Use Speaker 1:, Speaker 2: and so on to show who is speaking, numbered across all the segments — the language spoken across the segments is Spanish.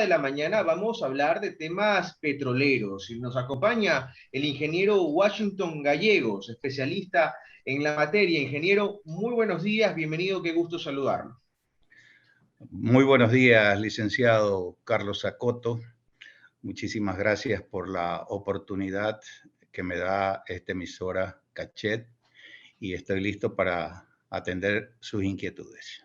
Speaker 1: de la mañana vamos a hablar de temas petroleros y nos acompaña el ingeniero Washington Gallegos, especialista en la materia. Ingeniero, muy buenos días, bienvenido, qué gusto saludarlo.
Speaker 2: Muy buenos días, licenciado Carlos Acoto. Muchísimas gracias por la oportunidad que me da esta emisora Cachet y estoy listo para atender sus inquietudes.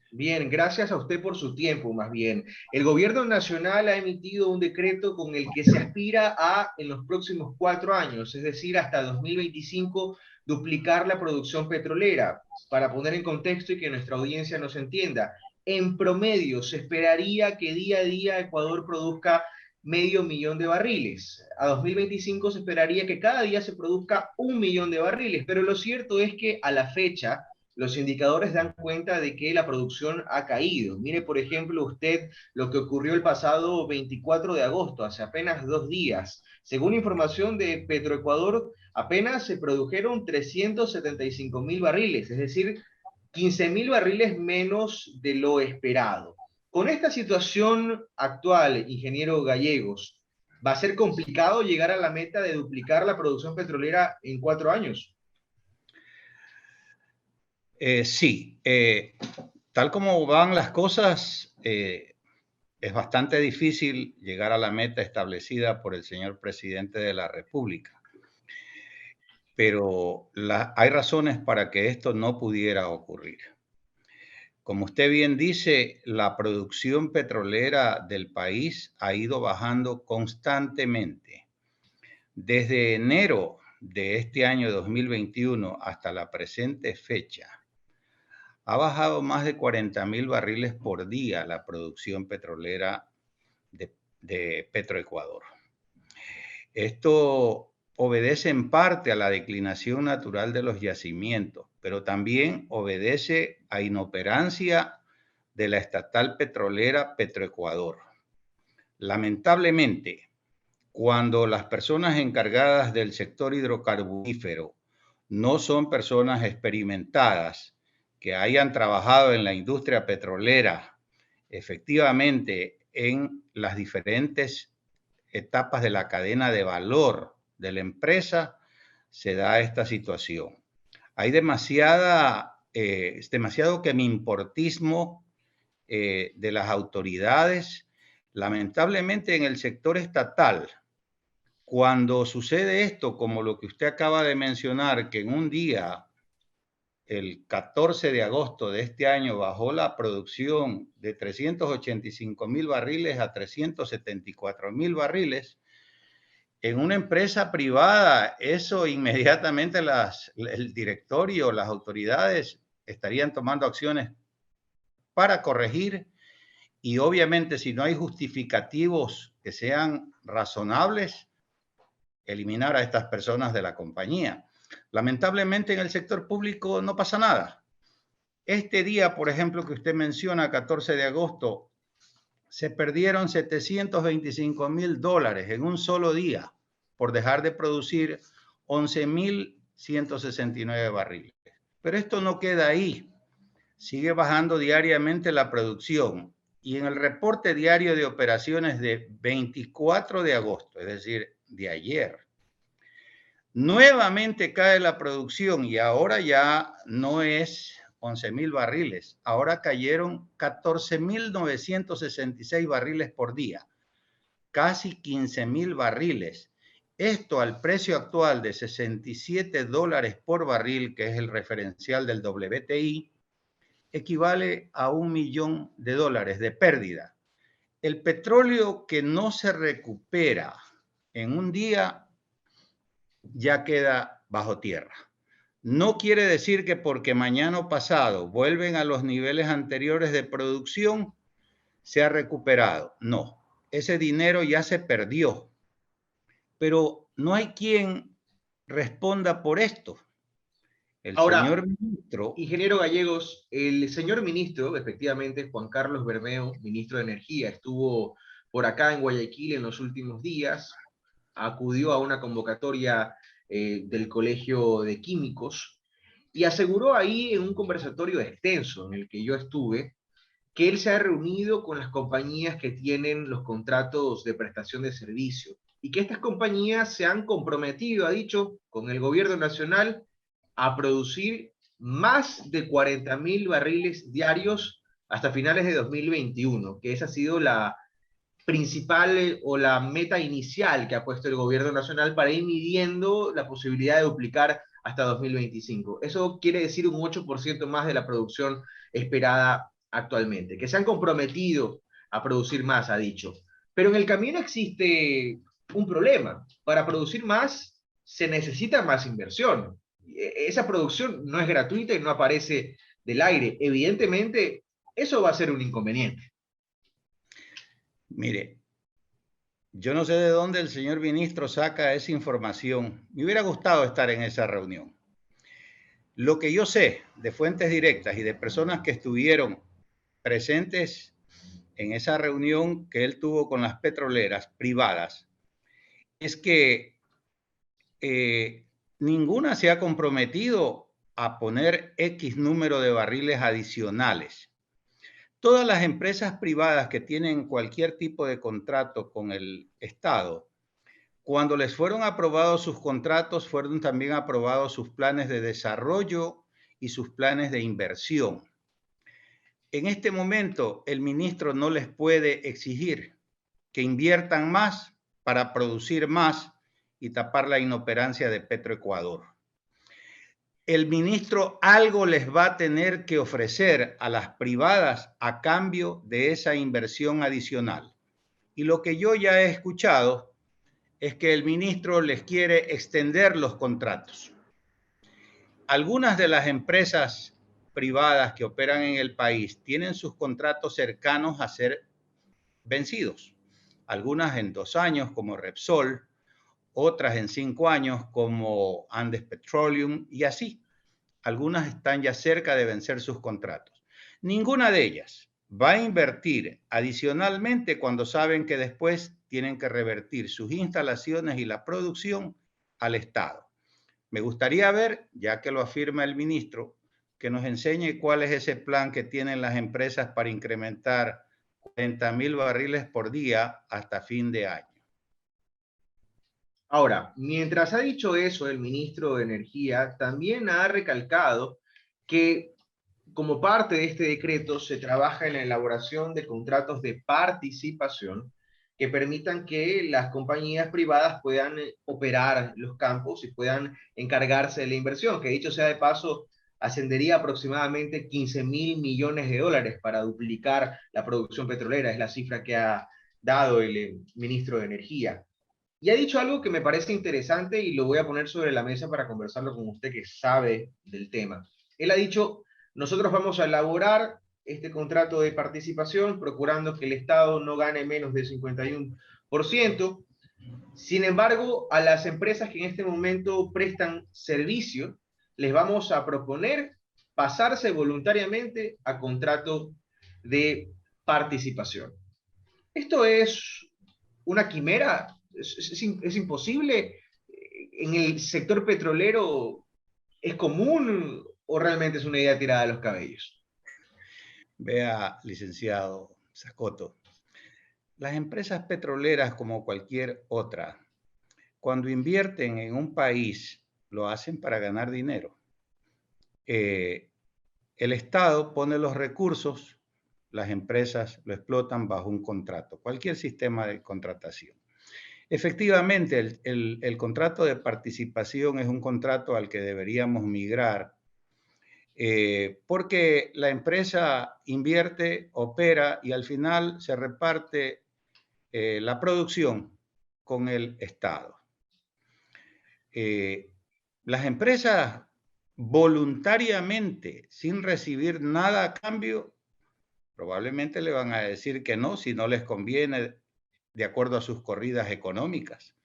Speaker 1: Bien, gracias a usted por su tiempo, más bien. El gobierno nacional ha emitido un decreto con el que se aspira a, en los próximos 4 años, es decir, hasta 2025, duplicar la producción petrolera. Para poner en contexto y que nuestra audiencia nos entienda, en promedio se esperaría que día a día Ecuador produzca 500.000 de barriles. A 2025 se esperaría que cada día se produzca 1 millón de barriles, pero lo cierto es que a la fecha los indicadores dan cuenta de que la producción ha caído. Mire, por ejemplo, usted lo que ocurrió el pasado 24 de agosto, hace apenas 2 días. Según información de Petroecuador, apenas se produjeron 375.000 barriles, es decir, 15.000 barriles menos de lo esperado. Con esta situación actual, ingeniero Gallegos, ¿va a ser complicado llegar a la meta de duplicar la producción petrolera en 4 años?
Speaker 2: Sí, tal como van las cosas, es bastante difícil llegar a la meta establecida por el señor presidente de la República, pero hay razones para que esto no pudiera ocurrir. Como usted bien dice, la producción petrolera del país ha ido bajando constantemente. Desde enero de este año 2021 hasta la presente fecha, ha bajado más de 40.000 barriles por día la producción petrolera de Petroecuador. Esto obedece en parte a la declinación natural de los yacimientos, pero también obedece a inoperancia de la estatal petrolera Petroecuador. Lamentablemente, cuando las personas encargadas del sector hidrocarburífero no son personas experimentadas, que hayan trabajado en la industria petrolera efectivamente en las diferentes etapas de la cadena de valor de la empresa, se da esta situación. Hay demasiado que me importismo de las autoridades. Lamentablemente en el sector estatal, cuando sucede esto, como lo que usted acaba de mencionar, que en un día, el 14 de agosto de este año, bajó la producción de 385.000 barriles a 374.000 barriles, en una empresa privada, eso inmediatamente el directorio, las autoridades estarían tomando acciones para corregir y obviamente si no hay justificativos que sean razonables, eliminar a estas personas de la compañía. Lamentablemente en el sector público no pasa nada. Este día, por ejemplo, que usted menciona, 14 de agosto, se perdieron $725.000 en un solo día por dejar de producir 11.169 barriles. Pero esto no queda ahí. Sigue bajando diariamente la producción. Y en el reporte diario de operaciones de 24 de agosto, es decir, de ayer, nuevamente cae la producción y ahora ya no es 11.000 barriles, ahora cayeron 14.966 barriles por día, casi 15.000 barriles. Esto al precio actual de $67 por barril, que es el referencial del WTI, equivale a $1 millón de pérdida. El petróleo que no se recupera en un día ya queda bajo tierra. No quiere decir que porque mañana o pasado vuelven a los niveles anteriores de producción, se ha recuperado. No, ese dinero ya se perdió. Pero no hay quien responda por esto. El
Speaker 1: Ahora,
Speaker 2: señor ministro.
Speaker 1: ingeniero Gallegos, el señor ministro, efectivamente, Juan Carlos Bermeo, ministro de Energía, estuvo por acá en Guayaquil en los últimos días, acudió a una convocatoria del Colegio de Químicos y aseguró ahí en un conversatorio extenso en el que yo estuve, que él se ha reunido con las compañías que tienen los contratos de prestación de servicio y que estas compañías se han comprometido, ha dicho, con el gobierno nacional a producir más de 40.000 barriles diarios hasta finales de 2021, que esa ha sido la principal o la meta inicial que ha puesto el gobierno nacional para ir midiendo la posibilidad de duplicar hasta 2025. Eso quiere decir un 8% más de la producción esperada actualmente, que se han comprometido a producir más, ha dicho. Pero en el camino existe un problema. Para producir más se necesita más inversión. Esa producción no es gratuita y no aparece del aire. Evidentemente, eso va a ser un inconveniente.
Speaker 2: Mire, yo no sé de dónde el señor ministro saca esa información. Me hubiera gustado estar en esa reunión. Lo que yo sé de fuentes directas y de personas que estuvieron presentes en esa reunión que él tuvo con las petroleras privadas es que ninguna se ha comprometido a poner X número de barriles adicionales. Todas las empresas privadas que tienen cualquier tipo de contrato con el Estado, cuando les fueron aprobados sus contratos, fueron también aprobados sus planes de desarrollo y sus planes de inversión. En este momento, el ministro no les puede exigir que inviertan más para producir más y tapar la inoperancia de Petroecuador. El ministro algo les va a tener que ofrecer a las privadas a cambio de esa inversión adicional. Y lo que yo ya he escuchado es que el ministro les quiere extender los contratos. Algunas de las empresas privadas que operan en el país tienen sus contratos cercanos a ser vencidos. Algunas en 2 años, como Repsol, otras en 5 años, como Andes Petroleum, y así. Algunas están ya cerca de vencer sus contratos. Ninguna de ellas va a invertir adicionalmente cuando saben que después tienen que revertir sus instalaciones y la producción al Estado. Me gustaría ver, ya que lo afirma el ministro, que nos enseñe cuál es ese plan que tienen las empresas para incrementar 40.000 barriles por día hasta fin de año.
Speaker 1: Ahora, mientras ha dicho eso el ministro de Energía, también ha recalcado que como parte de este decreto se trabaja en la elaboración de contratos de participación que permitan que las compañías privadas puedan operar los campos y puedan encargarse de la inversión, que dicho sea de paso, ascendería aproximadamente 15.000 millones de dólares para duplicar la producción petrolera, es la cifra que ha dado el ministro de Energía. Y ha dicho algo que me parece interesante y lo voy a poner sobre la mesa para conversarlo con usted que sabe del tema. Él ha dicho, nosotros vamos a elaborar este contrato de participación procurando que el Estado no gane menos del 51%. Sin embargo, a las empresas que en este momento prestan servicio, les vamos a proponer pasarse voluntariamente a contrato de participación. Esto es una quimera, es imposible. En el sector petrolero es común o realmente es una idea tirada de los cabellos.
Speaker 2: Vea, licenciado Sacoto, las empresas petroleras como cualquier otra, cuando invierten en un país, lo hacen para ganar dinero. El Estado pone los recursos, las empresas lo explotan bajo un contrato, cualquier sistema de contratación. Efectivamente, el contrato de participación es un contrato al que deberíamos migrar porque la empresa invierte, opera y al final se reparte la producción con el Estado. Las empresas voluntariamente, sin recibir nada a cambio, probablemente le van a decir que no si no les conviene de acuerdo a sus corridas económicas.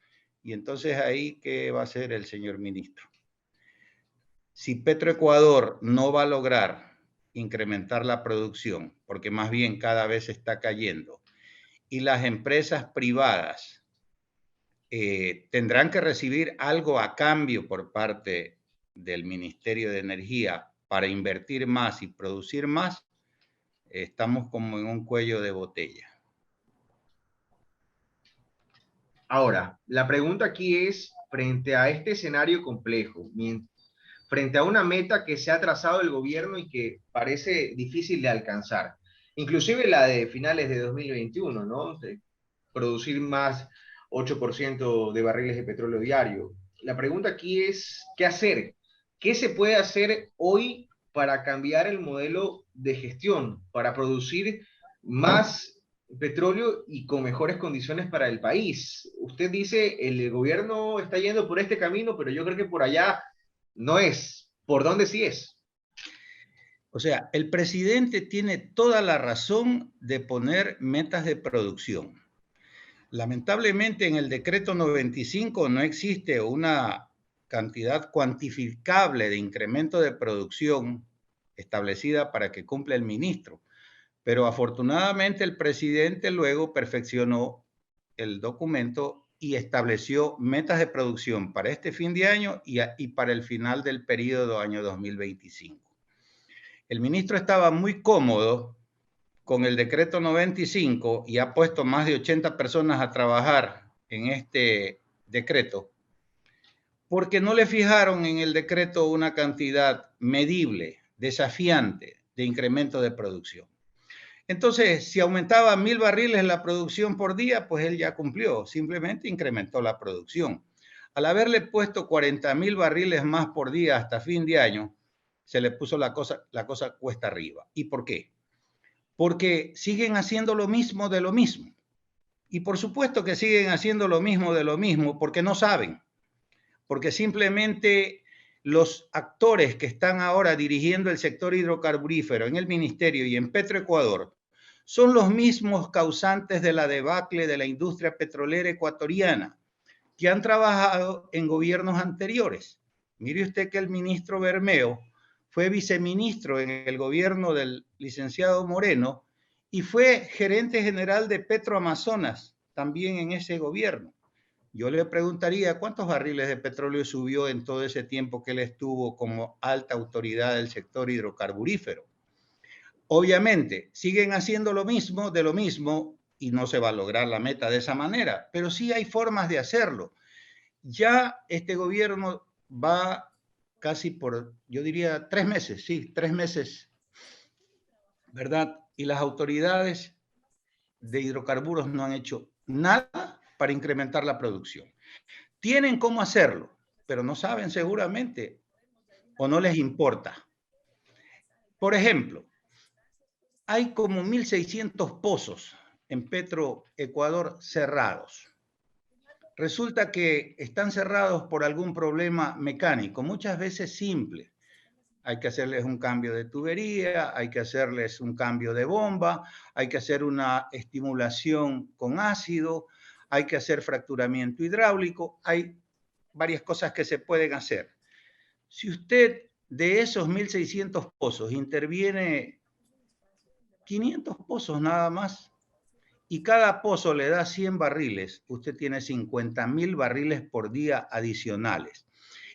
Speaker 2: Y entonces ahí, ¿qué va a hacer el señor ministro? Si Petroecuador no va a lograr incrementar la producción, porque más bien cada vez está cayendo, y las empresas privadas tendrán que recibir algo a cambio por parte del Ministerio de Energía para invertir más y producir más, estamos como en un cuello de botella.
Speaker 1: Ahora, la pregunta aquí es, frente a este escenario complejo, frente a una meta que se ha trazado el gobierno y que parece difícil de alcanzar, inclusive la de finales de 2021, ¿no? De producir más 8% de barriles de petróleo diario. La pregunta aquí es, ¿qué hacer? ¿Qué se puede hacer hoy para cambiar el modelo de gestión, para producir más petróleo y con mejores condiciones para el país? Usted dice, el gobierno está yendo por este camino, pero yo creo que por allá no es. ¿Por dónde sí es?
Speaker 2: O sea, el presidente tiene toda la razón de poner metas de producción. Lamentablemente en el decreto 95 no existe una cantidad cuantificable de incremento de producción establecida para que cumpla el ministro. Pero afortunadamente el presidente luego perfeccionó el documento y estableció metas de producción para este fin de año y para el final del periodo año 2025. El ministro estaba muy cómodo con el decreto 95 y ha puesto más de 80 personas a trabajar en este decreto, porque no le fijaron en el decreto una cantidad medible, desafiante de incremento de producción. Entonces, si aumentaba 1.000 barriles la producción por día, pues él ya cumplió, simplemente incrementó la producción. Al haberle puesto 40.000 barriles más por día hasta fin de año, se le puso la cosa cuesta arriba. ¿Y por qué? Porque siguen haciendo lo mismo de lo mismo. Y por supuesto que siguen haciendo lo mismo de lo mismo porque no saben, porque simplemente los actores que están ahora dirigiendo el sector hidrocarburífero en el ministerio y en Petroecuador son los mismos causantes de la debacle de la industria petrolera ecuatoriana que han trabajado en gobiernos anteriores. Mire usted que el ministro Bermeo fue viceministro en el gobierno del licenciado Moreno y fue gerente general de Petroamazonas también en ese gobierno. Yo le preguntaría cuántos barriles de petróleo subió en todo ese tiempo que él estuvo como alta autoridad del sector hidrocarburífero. Obviamente, siguen haciendo lo mismo de lo mismo y no se va a lograr la meta de esa manera, pero sí hay formas de hacerlo. Ya este gobierno va casi por, yo diría, 3 meses, sí, 3 meses, ¿verdad? Y las autoridades de hidrocarburos no han hecho nada para incrementar la producción. Tienen cómo hacerlo, pero no saben seguramente o no les importa. Por ejemplo, hay como 1.600 pozos en Petroecuador cerrados. Resulta que están cerrados por algún problema mecánico, muchas veces simple. Hay que hacerles un cambio de tubería, hay que hacerles un cambio de bomba, hay que hacer una estimulación con ácido, hay que hacer fracturamiento hidráulico, hay varias cosas que se pueden hacer. Si usted de esos 1.600 pozos interviene 500 pozos nada más y cada pozo le da 100 barriles, usted tiene 50.000 barriles por día adicionales.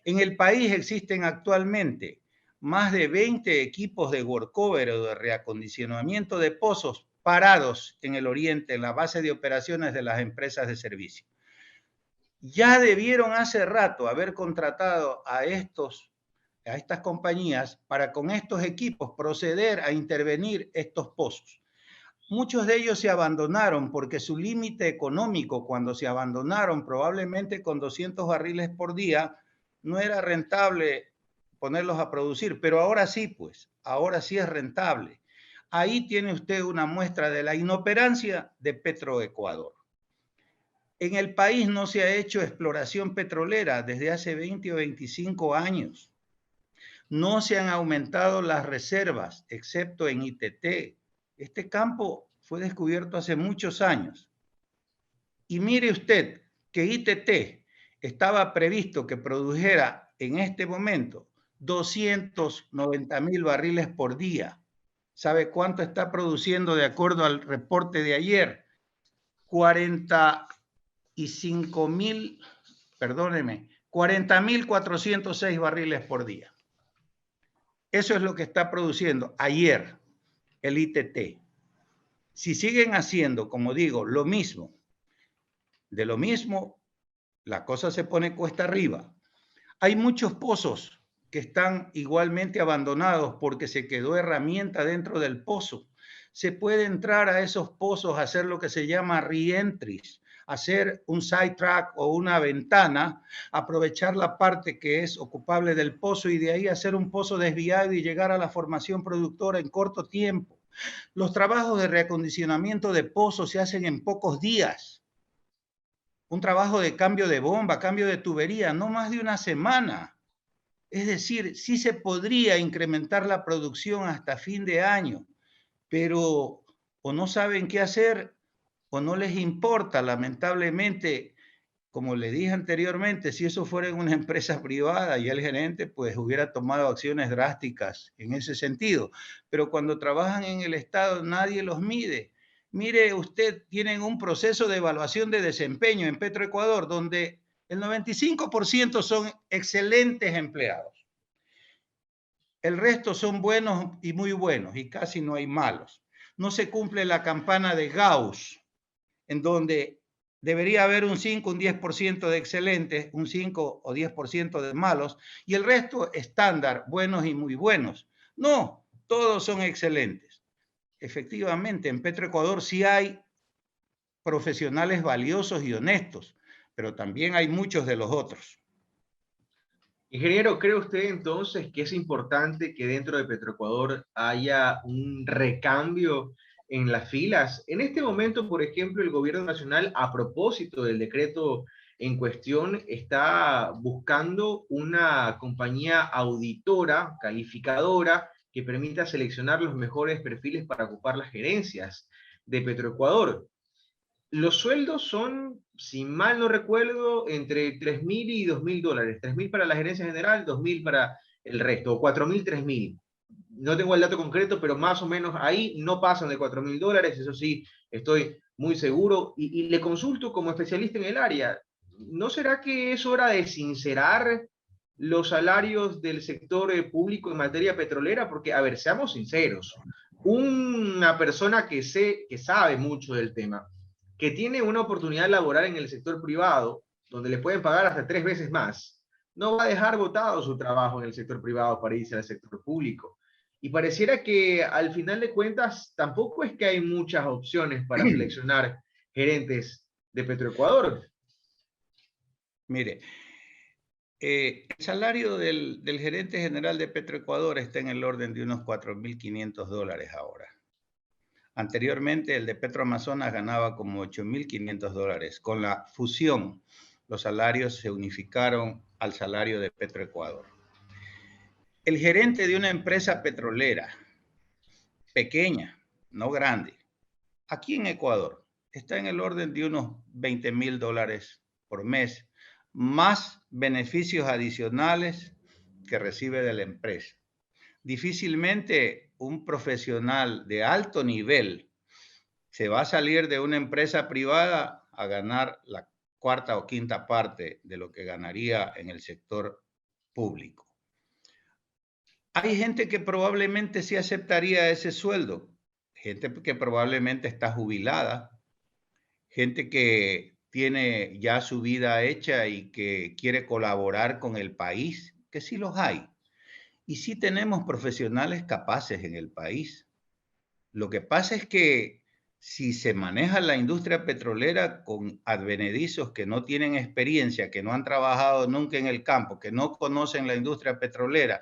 Speaker 2: En el país existen actualmente más de 20 equipos de workover o de reacondicionamiento de pozos parados en el oriente, en la base de operaciones de las empresas de servicio. Ya debieron hace rato haber contratado a estas compañías para con estos equipos proceder a intervenir estos pozos. Muchos de ellos se abandonaron porque su límite económico cuando se abandonaron, probablemente con 200 barriles por día, no era rentable ponerlos a producir, pero ahora sí, pues, ahora sí es rentable. Ahí tiene usted una muestra de la inoperancia de Petroecuador. En el país no se ha hecho exploración petrolera desde hace 20 o 25 años. No se han aumentado las reservas, excepto en ITT. Este campo fue descubierto hace muchos años. Y mire usted que ITT estaba previsto que produjera en este momento 290.000 barriles por día. ¿Sabe cuánto está produciendo de acuerdo al reporte de ayer? 40.406 barriles por día. Eso es lo que está produciendo ayer el ITT. Si siguen haciendo, como digo, lo mismo, de lo mismo, la cosa se pone cuesta arriba. Hay muchos pozos que están igualmente abandonados porque se quedó herramienta dentro del pozo. Se puede entrar a esos pozos a hacer lo que se llama re-entries, hacer un sidetrack o una ventana, aprovechar la parte que es ocupable del pozo y de ahí hacer un pozo desviado y llegar a la formación productora en corto tiempo. Los trabajos de reacondicionamiento de pozos se hacen en pocos días. Un trabajo de cambio de bomba, cambio de tubería, no más de una semana. Es decir, sí se podría incrementar la producción hasta fin de año, pero o no saben qué hacer o no les importa, lamentablemente. Como le dije anteriormente, si eso fuera en una empresa privada y el gerente pues hubiera tomado acciones drásticas en ese sentido, pero cuando trabajan en el Estado nadie los mide. Mire, usted tienen un proceso de evaluación de desempeño en Petroecuador donde el 95% son excelentes empleados. El resto son buenos y muy buenos y casi no hay malos. No se cumple la campana de Gauss, en donde debería haber un 5, un 10% de excelentes, un 5 o 10% de malos, y el resto estándar, buenos y muy buenos. No, todos son excelentes. Efectivamente, en Petroecuador sí hay profesionales valiosos y honestos, pero también hay muchos de los otros.
Speaker 1: Ingeniero, ¿cree usted entonces que es importante que dentro de Petroecuador haya un recambio en las filas? En este momento, por ejemplo, el gobierno nacional, a propósito del decreto en cuestión, está buscando una compañía auditora, calificadora, que permita seleccionar los mejores perfiles para ocupar las gerencias de Petroecuador. Los sueldos son, si mal no recuerdo, entre 3.000 y 2.000 dólares. 3.000 para la gerencia general, 2.000 para el resto, o 4.000, 3.000. No tengo el dato concreto, pero más o menos ahí no pasan de 4.000 dólares, eso sí, estoy muy seguro. Y le consulto como especialista en el área, ¿no será que es hora de sincerar los salarios del sector público en materia petrolera? Porque, a ver, seamos sinceros, una persona que sabe mucho del tema, que tiene una oportunidad laboral en el sector privado, donde le pueden pagar hasta 3 veces más, no va a dejar botado su trabajo en el sector privado para irse al sector público. Y pareciera que al final de cuentas tampoco es que hay muchas opciones para seleccionar gerentes de Petroecuador.
Speaker 2: Mire, el salario del gerente general de Petroecuador está en el orden de unos 4.500 dólares ahora. Anteriormente, el de Petroamazonas ganaba como 8.500 dólares. Con la fusión, los salarios se unificaron al salario de Petroecuador. El gerente de una empresa petrolera, pequeña, no grande, aquí en Ecuador, está en el orden de unos 20.000 dólares por mes, más beneficios adicionales que recibe de la empresa. Difícilmente un profesional de alto nivel se va a salir de una empresa privada a ganar la cuarta o quinta parte de lo que ganaría en el sector público. Hay gente que probablemente sí aceptaría ese sueldo, gente que probablemente está jubilada, gente que tiene ya su vida hecha y que quiere colaborar con el país, que sí los hay. Y sí tenemos profesionales capaces en el país. Lo que pasa es que si se maneja la industria petrolera con advenedizos que no tienen experiencia, que no han trabajado nunca en el campo, que no conocen la industria petrolera,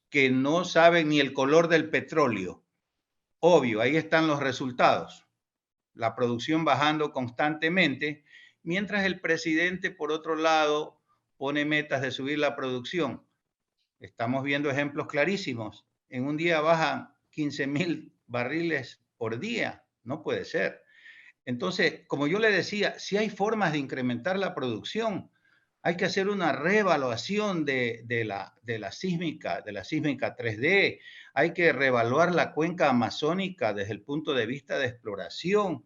Speaker 2: que no saben ni el color del petróleo, obvio, ahí están los resultados. La producción bajando constantemente, mientras el presidente, por otro lado, pone metas de subir la producción. Estamos viendo ejemplos clarísimos. En un día bajan 15.000 barriles por día. No puede ser. Entonces, como yo le decía, si hay formas de incrementar la producción, hay que hacer una reevaluación de la sísmica 3D, hay que reevaluar la cuenca amazónica desde el punto de vista de exploración,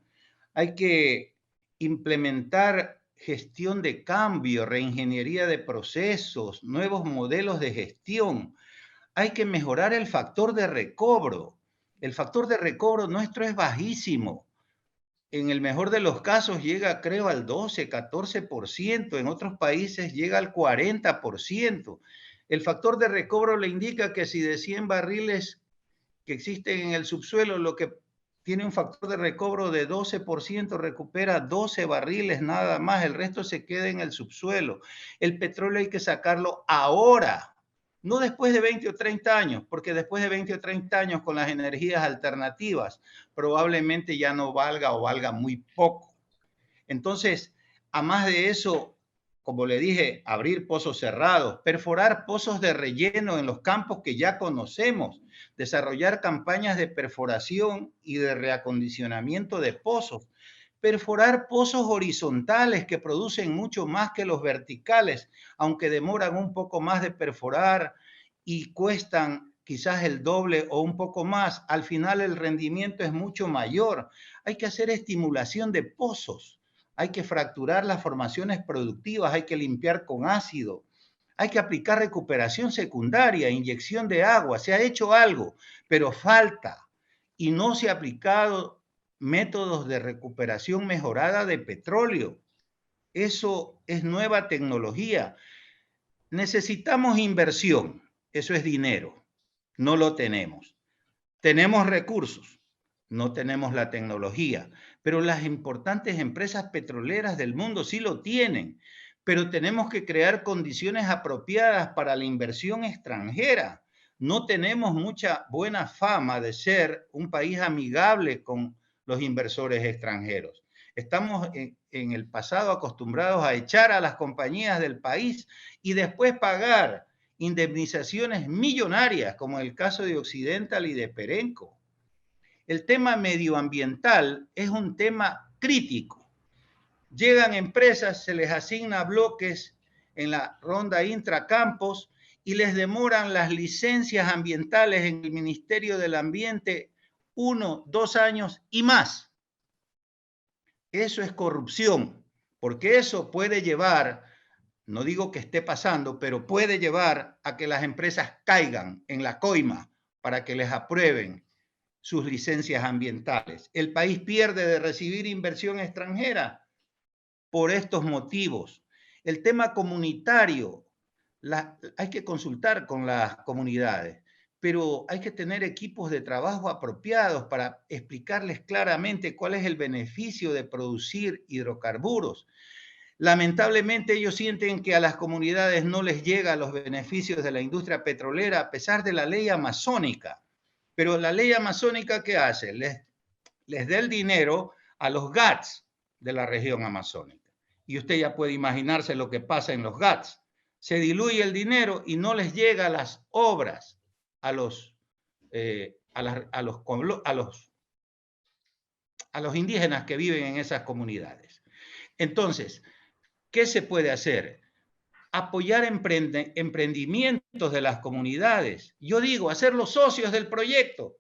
Speaker 2: hay que implementar gestión de cambio, reingeniería de procesos, nuevos modelos de gestión. Hay que mejorar el factor de recobro. El factor de recobro nuestro es bajísimo. En el mejor de los casos llega, creo, al 12, 14%. En otros países llega al 40%. El factor de recobro le indica que si de 100 barriles que existen en el subsuelo, lo que tiene un factor de recobro de 12%, recupera 12 barriles nada más, el resto se queda en el subsuelo. El petróleo hay que sacarlo ahora, no después de 20 o 30 años, porque después de 20 o 30 años con las energías alternativas probablemente ya no valga o valga muy poco. Entonces, a más de eso, como le dije, abrir pozos cerrados, perforar pozos de relleno en los campos que ya conocemos, desarrollar campañas de perforación y de reacondicionamiento de pozos, perforar pozos horizontales que producen mucho más que los verticales, aunque demoran un poco más de perforar y cuestan quizás el doble o un poco más, al final el rendimiento es mucho mayor. Hay que hacer estimulación de pozos, hay que fracturar las formaciones productivas, hay que limpiar con ácido, hay que aplicar recuperación secundaria, inyección de agua. Se ha hecho algo, pero falta y no se ha aplicado métodos de recuperación mejorada de petróleo. Eso es nueva tecnología. Necesitamos inversión, eso es dinero, no lo tenemos. Tenemos recursos, no tenemos la tecnología, pero las importantes empresas petroleras del mundo sí lo tienen, pero tenemos que crear condiciones apropiadas para la inversión extranjera. No tenemos mucha buena fama de ser un país amigable con los inversores extranjeros. Estamos en el pasado acostumbrados a echar a las compañías del país y después pagar indemnizaciones millonarias, como en el caso de Occidental y de Perenco. El tema medioambiental es un tema crítico. Llegan empresas, se les asigna bloques en la ronda intracampos y les demoran las licencias ambientales en el Ministerio del Ambiente 1, 2 años y más. Eso es corrupción, porque eso puede llevar, no digo que esté pasando, pero puede llevar a que las empresas caigan en la coima para que les aprueben sus licencias ambientales. El país pierde de recibir inversión extranjera por estos motivos. El tema comunitario, hay que consultar con las comunidades, pero hay que tener equipos de trabajo apropiados para explicarles claramente cuál es el beneficio de producir hidrocarburos. Lamentablemente ellos sienten que a las comunidades no les llegan los beneficios de la industria petrolera a pesar de la ley amazónica. Pero la ley amazónica, ¿qué hace? Les da el dinero a los GATS de la región amazónica. Y usted ya puede imaginarse lo que pasa en los GATS. Se diluye el dinero y no les llega a las obras a los indígenas que viven en esas comunidades. Entonces, ¿qué se puede hacer? Apoyar emprendimientos de las comunidades. Yo digo, hacerlos socios del proyecto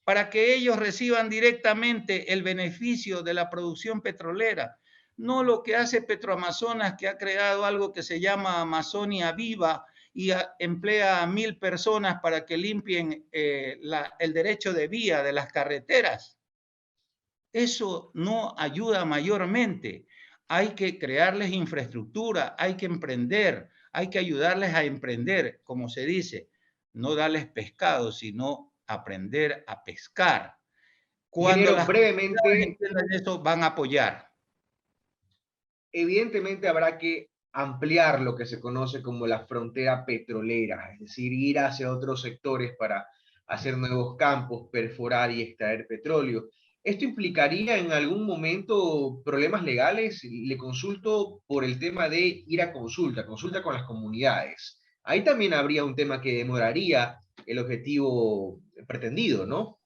Speaker 2: para que ellos reciban directamente el beneficio de la producción petrolera. No lo que hace Petroamazonas, que ha creado algo que se llama Amazonia Viva y emplea a 1000 personas para que limpien el derecho de vía de las carreteras. Eso no ayuda mayormente. Hay que crearles infraestructura, hay que emprender, hay que ayudarles a emprender, como se dice, no darles pescado, sino aprender a pescar. Cuando
Speaker 1: Ingeniero,
Speaker 2: las comunidades
Speaker 1: brevemente,
Speaker 2: entiendan eso, van a apoyar.
Speaker 1: evidentemente habrá que ampliar lo que se conoce como la frontera petrolera, es decir, ir hacia otros sectores para hacer nuevos campos, perforar y extraer petróleo. ¿Esto implicaría en algún momento problemas legales? Le consulto por el tema de ir a consulta, consulta con las comunidades. Ahí también habría un tema que demoraría el objetivo pretendido, ¿no?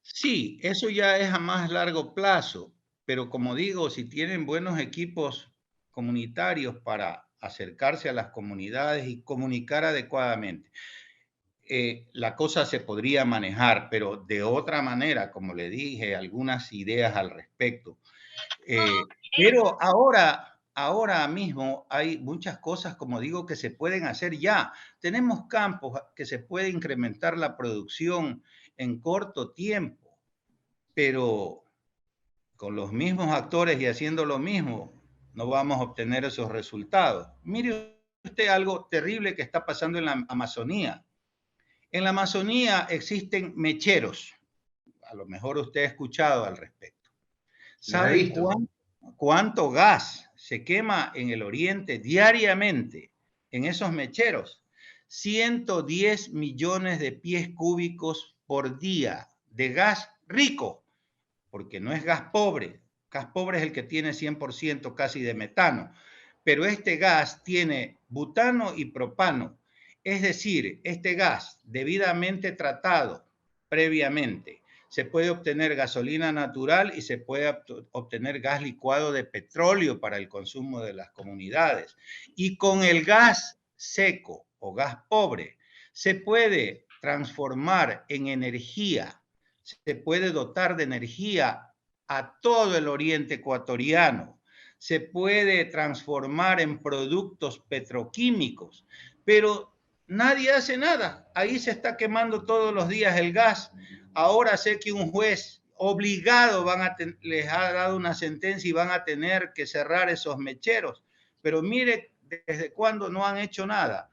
Speaker 2: Sí, eso ya es a más largo plazo, pero como digo, si tienen buenos equipos comunitarios para acercarse a las comunidades y comunicar adecuadamente, la cosa se podría manejar, pero de otra manera, como le dije, algunas ideas al respecto. Pero ahora mismo hay muchas cosas, como digo, que se pueden hacer ya. Tenemos campos que se puede incrementar la producción en corto tiempo, pero con los mismos actores y haciendo lo mismo, no vamos a obtener esos resultados. Mire usted algo terrible que está pasando en la Amazonía. En la Amazonía existen mecheros. A lo mejor usted ha escuchado al respecto.
Speaker 1: Los he
Speaker 2: ¿Sabe
Speaker 1: visto.
Speaker 2: cuánto gas se quema en el oriente diariamente en esos mecheros? 110 millones de pies cúbicos por día de gas rico, porque no es gas pobre. Gas pobre es el que tiene 100% casi de metano, pero este gas tiene butano y propano. Es decir, este gas debidamente tratado previamente, se puede obtener gasolina natural y se puede obtener gas licuado de petróleo para el consumo de las comunidades. Y con el gas seco o gas pobre se puede transformar en energía, se puede dotar de energía a todo el oriente ecuatoriano, se puede transformar en productos petroquímicos, pero nadie hace nada. Ahí se está quemando todos los días el gas. Ahora sé que un juez obligado les ha dado una sentencia y van a tener que cerrar esos mecheros. Pero mire desde cuándo no han hecho nada.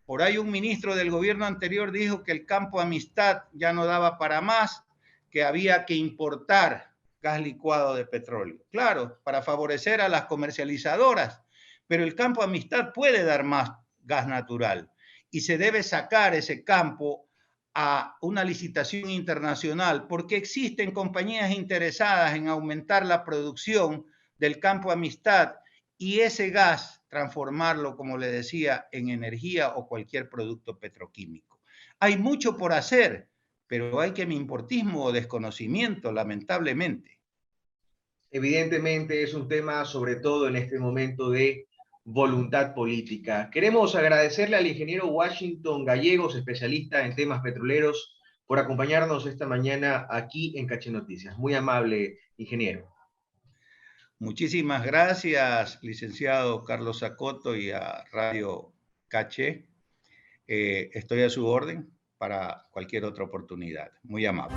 Speaker 2: Por ahí un ministro del gobierno anterior dijo que el campo Amistad ya no daba para más, que había que importar gas licuado de petróleo. Claro, para favorecer a las comercializadoras, pero el campo Amistad puede dar más gas natural y se debe sacar ese campo a una licitación internacional porque existen compañías interesadas en aumentar la producción del campo Amistad y ese gas transformarlo, como le decía, en energía o cualquier producto petroquímico. Hay mucho por hacer, pero hay quemiportismo o desconocimiento, lamentablemente.
Speaker 1: Evidentemente es un tema, sobre todo en este momento, de voluntad política. Queremos agradecerle al ingeniero Washington Gallegos, especialista en temas petroleros, por acompañarnos esta mañana aquí en Caché Noticias. Muy amable, ingeniero.
Speaker 2: Muchísimas gracias, licenciado Carlos Acoto y a Radio Caché. Estoy a su orden para cualquier otra oportunidad. Muy amable.